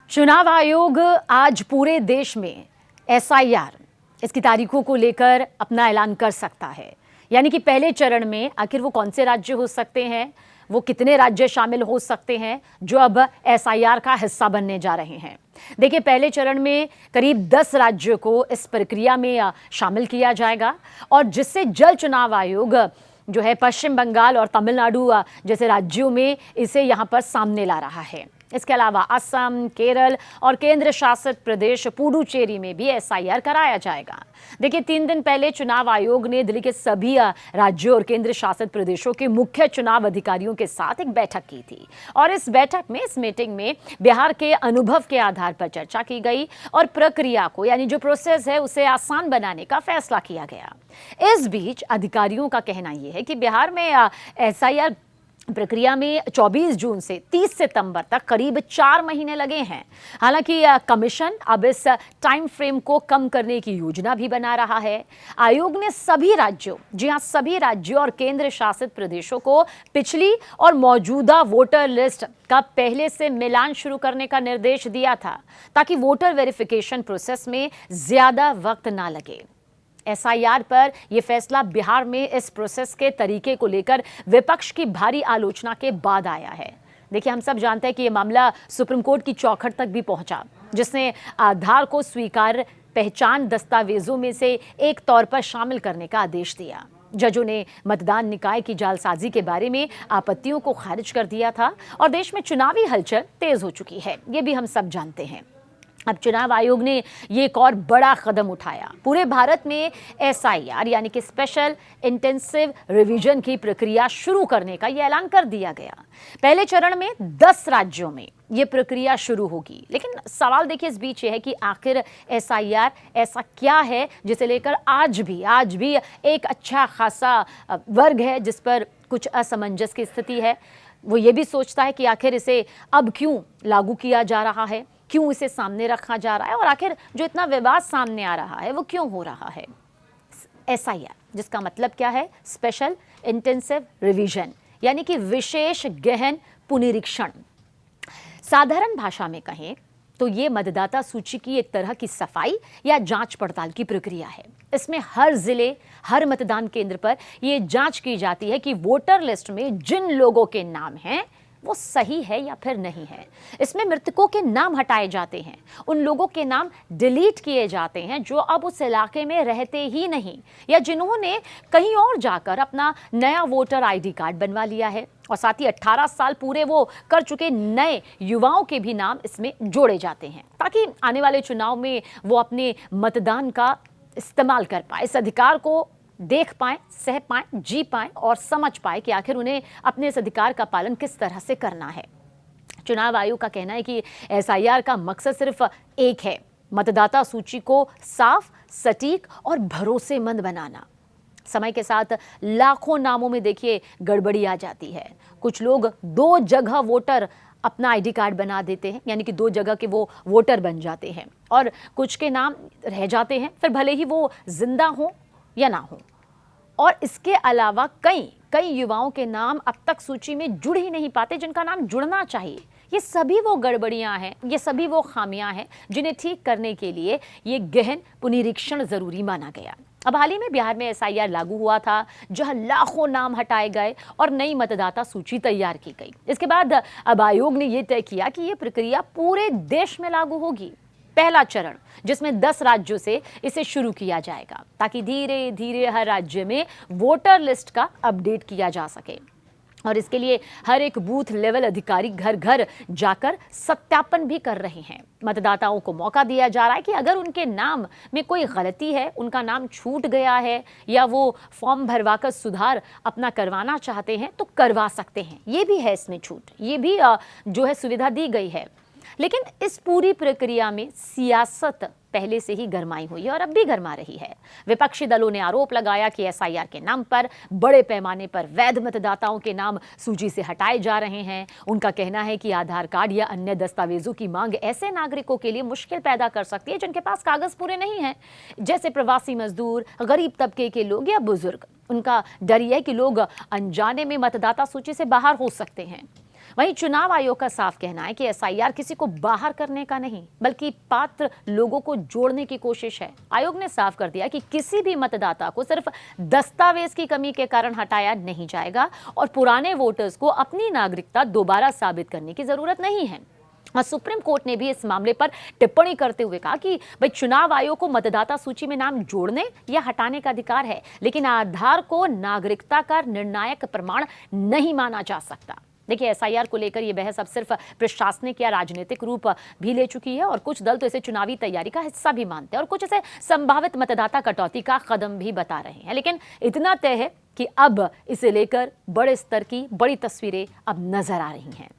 चुनाव आयोग आज पूरे देश में एसआईआर इसकी तारीखों को लेकर अपना ऐलान कर सकता है। यानी कि पहले चरण में आखिर वो कौन से राज्य हो सकते हैं, वो कितने राज्य शामिल हो सकते हैं जो अब एसआईआर का हिस्सा बनने जा रहे हैं। देखिए, पहले चरण में करीब 10 राज्यों को इस प्रक्रिया में शामिल किया जाएगा और जिससे जल चुनाव आयोग जो है पश्चिम बंगाल और तमिलनाडु जैसे राज्यों में इसे यहाँ पर सामने ला रहा है। इसके अलावा असम, केरल और केंद्र शासित प्रदेश पुडुचेरी में भी एसआईआर कराया जाएगा। देखिए, 3 दिन पहले चुनाव आयोग ने दिल्ली के सभी राज्यों और केंद्र शासित प्रदेशों के मुख्य चुनाव अधिकारियों के साथ एक बैठक की थी और इस मीटिंग में बिहार के अनुभव के आधार पर चर्चा की गई और प्रक्रिया को यानी जो प्रोसेस है उसे आसान बनाने का फैसला किया गया। इस बीच अधिकारियों का कहना यह है कि बिहार में एसआईआर प्रक्रिया में 24 जून से 30 सितंबर तक करीब 4 महीने लगे हैं। हालांकि कमीशन अब इस टाइम फ्रेम को कम करने की योजना भी बना रहा है। आयोग ने सभी राज्यों और केंद्र शासित प्रदेशों को पिछली और मौजूदा वोटर लिस्ट का पहले से मिलान शुरू करने का निर्देश दिया था ताकि वोटर वेरिफिकेशन प्रोसेस में ज्यादा वक्त ना लगे। एसआईआर पर यह फैसला बिहार में इस प्रोसेस के तरीके को लेकर विपक्ष की भारी आलोचना के बाद आया है। देखिए, हम सब जानते हैं कि यह मामला सुप्रीम कोर्ट की चौखट तक भी पहुंचा, जिसने आधार को स्वीकार पहचान दस्तावेजों में से एक तौर पर शामिल करने का आदेश दिया। जजों ने मतदान निकाय की जालसाजी के बारे में आपत्तियों को खारिज कर दिया था और देश में चुनावी हलचल तेज हो चुकी है, ये भी हम सब जानते हैं। अब चुनाव आयोग ने ये एक और बड़ा कदम उठाया। पूरे भारत में एसआईआर यानी कि स्पेशल इंटेंसिव रिवीजन की प्रक्रिया शुरू करने का ये ऐलान कर दिया गया। पहले चरण में 10 राज्यों में ये प्रक्रिया शुरू होगी, लेकिन सवाल देखिए इस बीच ये है कि आखिर एसआईआर ऐसा क्या है जिसे लेकर आज भी एक अच्छा खासा वर्ग है जिस पर कुछ असमंजस की स्थिति है। वो ये भी सोचता है कि आखिर इसे अब क्यों लागू किया जा रहा है, क्यों इसे सामने रखा जा रहा है और आखिर जो इतना विवाद सामने आ रहा है वो क्यों हो रहा है। एसआईआर जिसका मतलब क्या है, स्पेशल इंटेंसिव रिवीजन यानी कि विशेष गहन पुनरीक्षण। साधारण भाषा में कहें तो ये मतदाता सूची की एक तरह की सफाई या जांच पड़ताल की प्रक्रिया है। इसमें हर जिले, हर मतदान केंद्र पर यह जांच की जाती है कि वोटर लिस्ट में जिन लोगों के नाम हैं वो सही है या फिर नहीं है। इसमें मृतकों के नाम हटाए जाते हैं, उन लोगों के नाम डिलीट किए जाते हैं जो अब उस इलाके में रहते ही नहीं या जिन्होंने कहीं और जाकर अपना नया वोटर आईडी कार्ड बनवा लिया है, और साथ ही 18 साल पूरे वो कर चुके नए युवाओं के भी नाम इसमें जोड़े जाते हैं ताकि आने वाले चुनाव में वो अपने मतदान का इस्तेमाल कर पाए, इस अधिकार को देख पाएं, सह पाएं, जी पाएं और समझ पाएं कि आखिर उन्हें अपने इस अधिकार का पालन किस तरह से करना है। चुनाव आयोग का कहना है कि एसआईआर का मकसद सिर्फ एक है, मतदाता सूची को साफ, सटीक और भरोसेमंद बनाना। समय के साथ लाखों नामों में देखिए गड़बड़ी आ जाती है। कुछ लोग 2 जगह वोटर अपना आईडी कार्ड बना देते हैं, यानी कि 2 जगह के वो वोटर बन जाते हैं और कुछ के नाम रह जाते हैं, फिर भले ही वो जिंदा हो या ना हो। और इसके अलावा कई युवाओं के नाम अब तक सूची में जुड़ ही नहीं पाते जिनका नाम जुड़ना चाहिए। ये सभी वो गड़बड़ियां हैं, ये सभी वो खामियां हैं जिन्हें ठीक करने के लिए ये गहन पुनरीक्षण जरूरी माना गया। अब हाल ही में बिहार में एसआईआर लागू हुआ था, जहां लाखों नाम हटाए गए और नई मतदाता सूची तैयार की गई। इसके बाद अब आयोग ने यह तय किया कि यह प्रक्रिया पूरे देश में लागू होगी। पहला चरण जिसमें 10 राज्यों से इसे शुरू किया जाएगा ताकि धीरे धीरे हर राज्य में वोटर लिस्ट का अपडेट किया जा सके और इसके लिए हर एक बूथ लेवल अधिकारी घर घर जाकर सत्यापन भी कर रहे हैं। मतदाताओं को मौका दिया जा रहा है कि अगर उनके नाम में कोई गलती है, उनका नाम छूट गया है या वो फॉर्म भरवाकर सुधार अपना करवाना चाहते हैं तो करवा सकते हैं। ये भी है इसमें छूट, ये भी जो है सुविधा दी गई है। लेकिन इस पूरी प्रक्रिया में सियासत पहले से ही गरमाई हुई है और अब भी गरमा रही है। विपक्षी दलों ने आरोप लगाया कि एसआईआर के नाम पर बड़े पैमाने पर वैध मतदाताओं के नाम सूची से हटाए जा रहे हैं। उनका कहना है कि आधार कार्ड या अन्य दस्तावेजों की मांग ऐसे नागरिकों के लिए मुश्किल पैदा कर सकती है जिनके पास कागज पूरे नहीं हैं, जैसे प्रवासी मजदूर, गरीब तबके के लोग या बुजुर्ग। उनका डर यह है कि लोग अनजाने में मतदाता सूची से बाहर हो सकते हैं। वहीं चुनाव आयोग का साफ कहना है कि एसआईआर किसी को बाहर करने का नहीं बल्कि पात्र लोगों को जोड़ने की कोशिश है। आयोग ने साफ कर दिया कि किसी भी मतदाता को सिर्फ दस्तावेज की कमी के कारण हटाया नहीं जाएगा और पुराने वोटर्स को अपनी नागरिकता दोबारा साबित करने की जरूरत नहीं है। और सुप्रीम कोर्ट ने भी इस मामले पर टिप्पणी करते हुए कहा कि भाई चुनाव आयोग को मतदाता सूची में नाम जोड़ने या हटाने का अधिकार है, लेकिन आधार को नागरिकता का निर्णायक प्रमाण नहीं माना जा सकता। देखिए, एसआईआर को लेकर यह बहस अब सिर्फ प्रशासनिक या राजनीतिक रूप भी ले चुकी है और कुछ दल तो इसे चुनावी तैयारी का हिस्सा भी मानते हैं और कुछ इसे संभावित मतदाता कटौती का कदम भी बता रहे हैं। लेकिन इतना तय है कि अब इसे लेकर बड़े स्तर की बड़ी तस्वीरें अब नजर आ रही हैं।